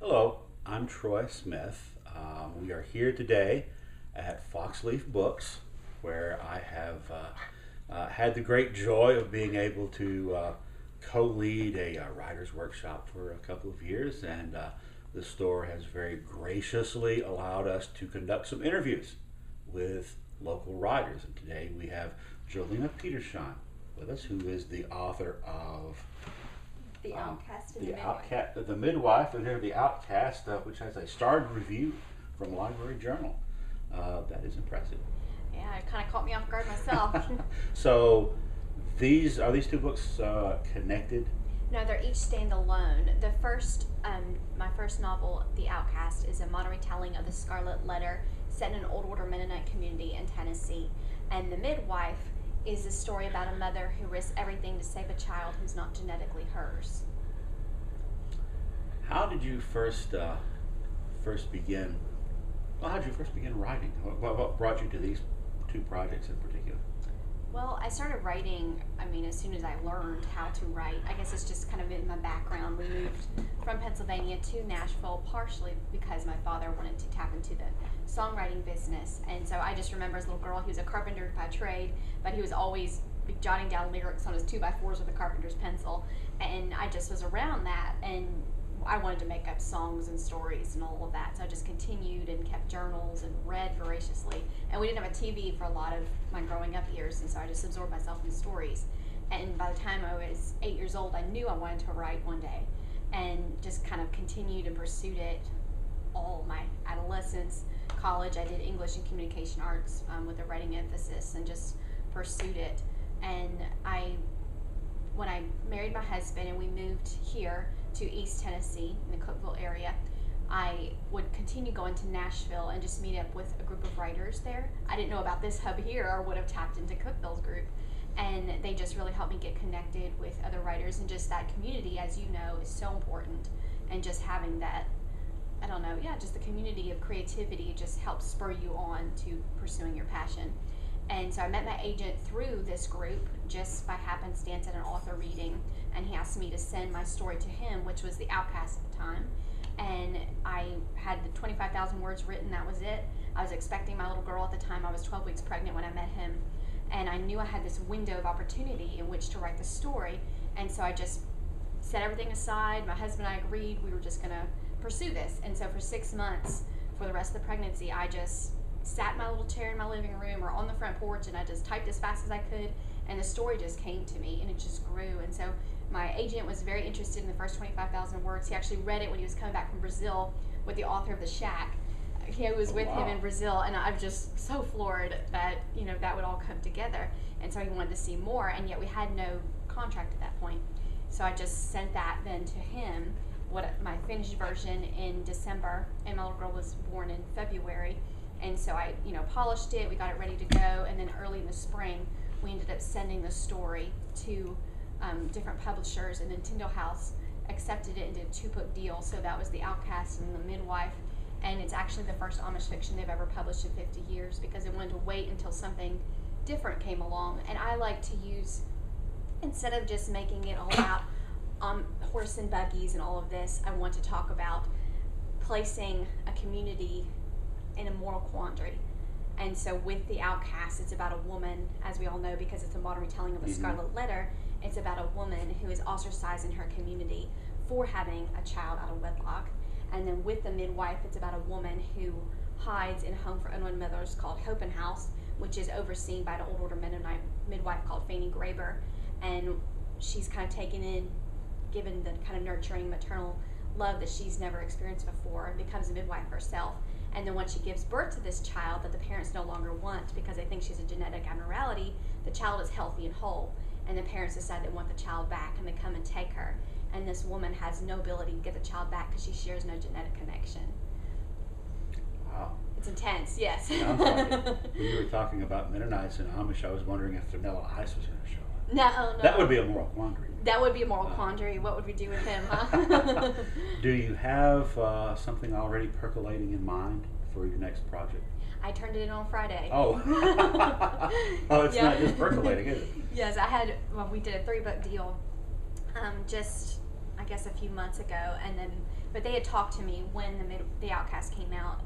Hello, I'm Troy Smith. We are here today at Foxleaf Books, where I have had the great joy of being able to co-lead a writer's workshop for a couple of years, and the store has very graciously allowed us to conduct some interviews with local writers. And today we have Jolina Petersheim with us, who is the author of The Outcast and the Midwife. Outcast, the Midwife, and here the Outcast, which has a starred review from Library Journal. That is impressive. Yeah, it kind of caught me off guard myself. So, these two books connected? No, they're each standalone. The first, my first novel, The Outcast, is a modern retelling of the Scarlet Letter set in an old order Mennonite community in Tennessee. And The Midwife is a story about a mother who risks everything to save a child who's not genetically hers. How did you first begin? Well, how did you first begin writing? What brought you to these two projects in particular? Well, I started writing, as soon as I learned how to write. I guess it's just kind of in my background. We moved from Pennsylvania to Nashville partially because my father wanted to tap into the songwriting business. And so I just remember as a little girl, he was a carpenter by trade, but he was always jotting down lyrics on his 2x4s with a carpenter's pencil. And I just was around that, and I wanted to make up songs and stories and all of that. So I just continued and kept journals and read voraciously. And we didn't have a TV for a lot of my growing up years, and so I just absorbed myself in stories. And by the time I was 8 years old, I knew I wanted to write one day, and just kind of continued and pursued it all my adolescence. College, I did English and Communication Arts with a writing emphasis, and just pursued it. And when I married my husband and we moved here to East Tennessee in the Cookeville area, I would continue going to Nashville and just meet up with a group of writers there. I didn't know about this hub here or would have tapped into Cookeville's group. And they just really helped me get connected with other writers, and just that community, as you know, is so important. And just having that, just the community of creativity just helps spur you on to pursuing your passion. And so I met my agent through this group just by happenstance at an author reading, and he asked me to send my story to him, which was The Outcast at the time. And I had the 25,000 words written, that was it. I was expecting my little girl at the time. I was 12 weeks pregnant when I met him, and I knew I had this window of opportunity in which to write the story. And so I just set everything aside. My husband and I agreed we were just going to pursue this. And so for 6 months, for the rest of the pregnancy, I just sat in my little chair in my living room or on the front porch, and I just typed as fast as I could, and the story just came to me, and it just grew. And so my agent was very interested in the first 25,000 words. He actually read it when he was coming back from Brazil with the author of The Shack. He was with him in Brazil, and I'm just so floored that that would all come together. And so he wanted to see more, and yet we had no contract at that point. So I just sent that then to him, my finished version, in December, and my little girl was born in February. And so I, polished it, we got it ready to go, and then early in the spring, we ended up sending the story to different publishers, and then Tyndale House accepted it and did a 2-book deal. So that was The Outcast and The Midwife, and it's actually the first Amish fiction they've ever published in 50 years because they wanted to wait until something different came along. And I like to use, instead of just making it all about horse and buggies and all of this, I want to talk about placing a community in a moral quandary. And so with The Outcast, it's about a woman, as we all know, because it's a modern retelling of the Scarlet Letter. It's about a woman who is ostracized in her community for having a child out of wedlock. And then with The Midwife, it's about a woman who hides in a home for unwed mothers called Hope House, which is overseen by an old order Mennonite midwife called Fanny Graber. And she's kind of taken in, given the kind of nurturing maternal love that she's never experienced before, and becomes a midwife herself. And then once she gives birth to this child that the parents no longer want because they think she's a genetic abnormality, the child is healthy and whole. And the parents decide they want the child back, and they come and take her. And this woman has no ability to get the child back because she shares no genetic connection. Wow. It's intense, yes. Sounds like it. When you were talking about Mennonites and Amish, I was wondering if Vanilla Ice was going to show up. No. That would be a moral quandary. That would be a moral quandary. What would we do with him, huh? Do you have something already percolating in mind for your next project? I turned it in on Friday. Oh. Oh, it's not just percolating, is it? Yes, we did a 3-book deal. I guess a few months ago, and then but they had talked to me when the Outcast came out.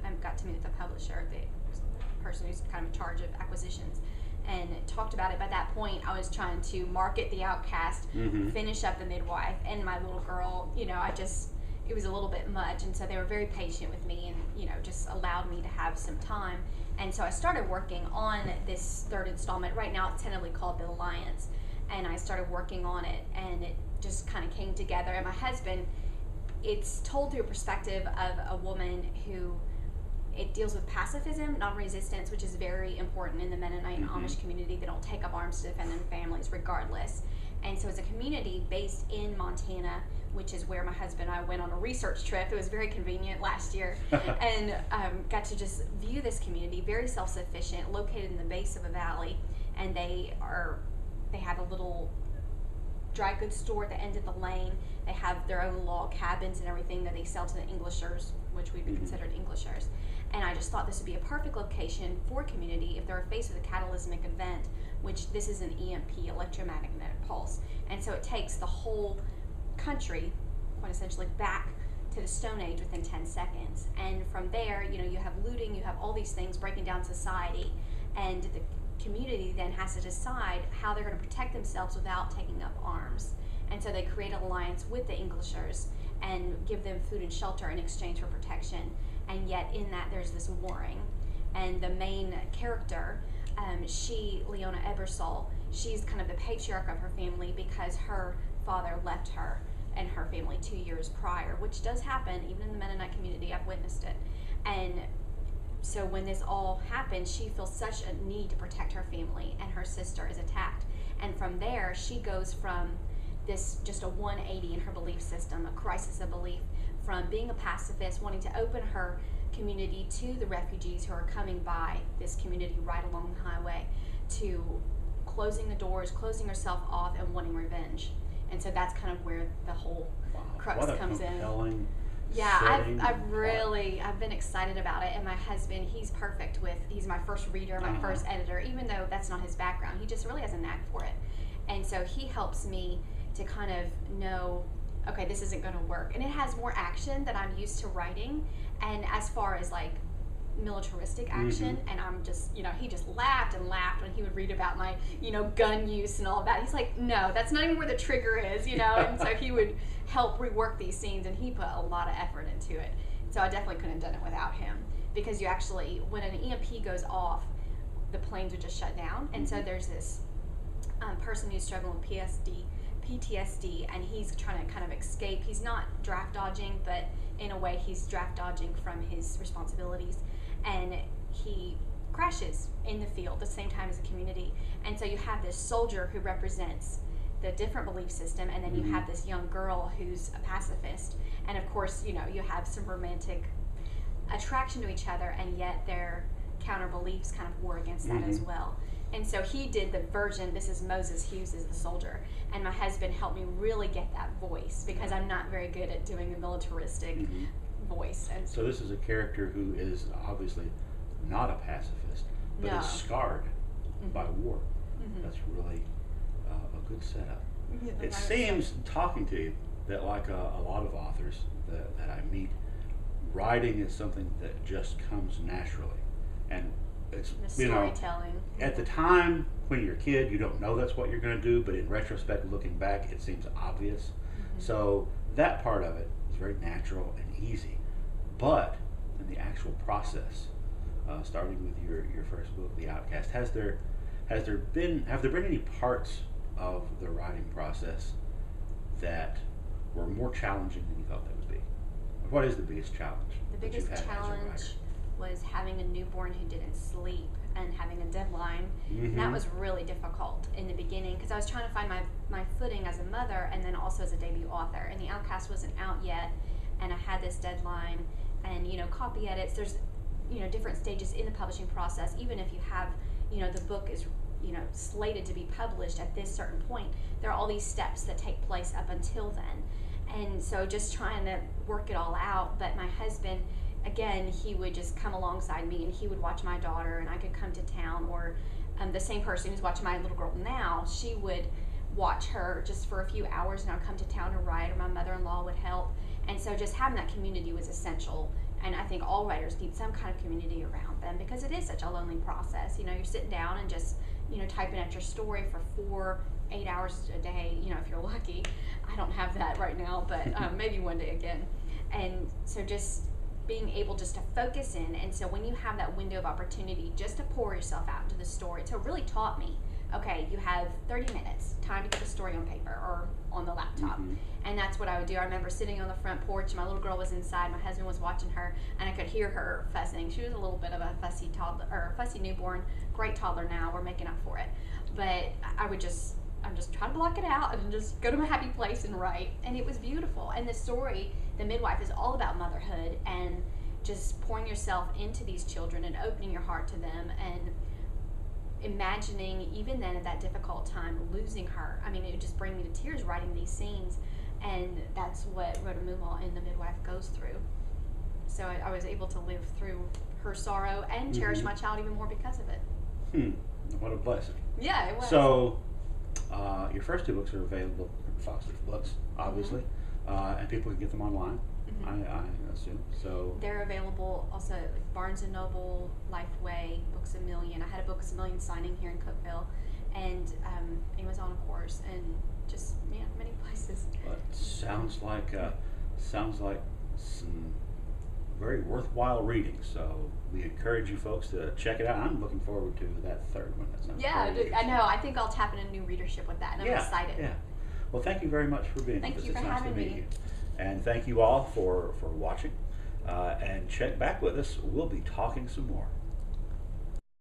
I got to meet with the publisher, the person who's kind of in charge of acquisitions, and talked about it. By that point, I was trying to market the Outcast, finish up the Midwife, and my little girl. It was a little bit much, and so they were very patient with me, and just allowed me to have some time. And so I started working on this third installment. Right now, it's tentatively called The Alliance, and I started working on it, and it just kind of came together. And my husband, it's told through a perspective of a woman who, it deals with pacifism, non-resistance, which is very important in the Mennonite and Amish community. They don't take up arms to defend their families regardless. And so it's a community based in Montana, which is where my husband and I went on a research trip. It was very convenient last year, and got to just view this community, very self-sufficient, located in the base of a valley, and they have a little dry goods store at the end of the lane. They have their own log cabins and everything that they sell to the Englishers, which we'd be considered Englishers. And I just thought this would be a perfect location for community if they're faced with a catalysmic event, which this is an EMP, electromagnetic pulse. And so it takes the whole country, quite essentially, back to the Stone Age within 10 seconds. And from there, you have looting, you have all these things breaking down society, and the community then has to decide how they're going to protect themselves without taking up arms. And so they create an alliance with the Englishers and give them food and shelter in exchange for protection. And yet in that there's this warring. And the main character, Leona Ebersol, she's kind of the patriarch of her family because her father left her and her family 2 years prior, which does happen even in the Mennonite community. I've witnessed it. And so when this all happens, she feels such a need to protect her family, and her sister is attacked. And from there, she goes from this just a 180 in her belief system, a crisis of belief, from being a pacifist, wanting to open her community to the refugees who are coming by this community right along the highway, to closing the doors, closing herself off, and wanting revenge. And so that's kind of where the whole crux comes in. Yeah, I've been excited about it, and my husband, he's my first reader, my first editor, even though that's not his background. He just really has a knack for it. And so he helps me to kind of know, okay, this isn't going to work. And it has more action than I'm used to writing. And as far as like militaristic action, and I'm just, he just laughed and laughed when he would read about my, gun use and all of that. He's like, no, that's not even where the trigger is, and so he would help rework these scenes, and he put a lot of effort into it. So I definitely couldn't have done it without him, because you actually, when an EMP goes off, the planes would just shut down. And so there's this person who's struggling with PTSD, and he's trying to kind of escape. He's not draft dodging, but in a way he's draft dodging from his responsibilities, and he crashes in the field at the same time as the community. And so you have this soldier who represents the different belief system, and then you have this young girl who's a pacifist, and of course you have some romantic attraction to each other, and yet their counter beliefs kind of war against that as well. And so he did the version, this is Moses Hughes as the soldier, and my husband helped me really get that voice, because I'm not very good at doing a militaristic voice. And so this is a character who is obviously not a pacifist, but is scarred by war. That's really a good setup. It seems, talking to you, that like a lot of authors that I meet, writing is something that just comes naturally. And it's, storytelling. At the time when you're a kid, you don't know that's what you're going to do, but in retrospect, looking back, it seems obvious. So that part of it is very natural and easy. But in the actual process, starting with your first book, The Outcast, have there been any parts of the writing process that were more challenging than you thought they would be? What is the biggest challenge? The biggest challenge was having a newborn who didn't sleep and having a deadline. And that was really difficult in the beginning, because I was trying to find my footing as a mother and then also as a debut author. And The Outcast wasn't out yet, and I had this deadline, and copy edits. There's different stages in the publishing process. Even if you have the book is slated to be published at this certain point, there are all these steps that take place up until then. And so just trying to work it all out. But my husband, again, he would just come alongside me, and he would watch my daughter, and I could come to town. Or the same person who's watching my little girl now, she would watch her just for a few hours, and I would come to town to write, or my mother-in-law would help. And so just having that community was essential. And I think all writers need some kind of community around them, because it is such a lonely process. You're sitting down and just, typing out your story for 8 hours a day, if you're lucky. I don't have that right now, but maybe one day again. And so just being able just to focus in. And so when you have that window of opportunity just to pour yourself out into the story, so it really taught me, okay, you have 30 minutes, time to get the story on paper or on the laptop. Mm-hmm. And that's what I would do. I remember sitting on the front porch, my little girl was inside, my husband was watching her, and I could hear her fussing. She was a little bit of a fussy toddler, or fussy newborn, great toddler now, we're making up for it. But I'm just trying to block it out and just go to my happy place and write. And it was beautiful. And the story, The Midwife, is all about motherhood and just pouring yourself into these children and opening your heart to them, and imagining, even then at that difficult time, losing her. I mean, it would just bring me to tears writing these scenes, and that's what Rhoda Mumel in The Midwife goes through. So I was able to live through her sorrow and cherish my child even more because of it. What a blessing. Yeah, it was. So, your first two books are available at Foxleaf Books, obviously, and people can get them online, I assume. So they're available also at Barnes & Noble, Lifeway, Books A Million. I had a Books A Million signing here in Cookeville, and Amazon, of course, and just many places. But sounds like some very worthwhile reading. So we encourage you folks to check it out. I'm looking forward to that third one. That sounds great. I know. I think I'll tap into new readership with that, and I'm excited. Yeah. Well, thank you very much for being with us. Thank you for it's nice having to meet me. you. And thank you all for watching. And check back with us. We'll be talking some more.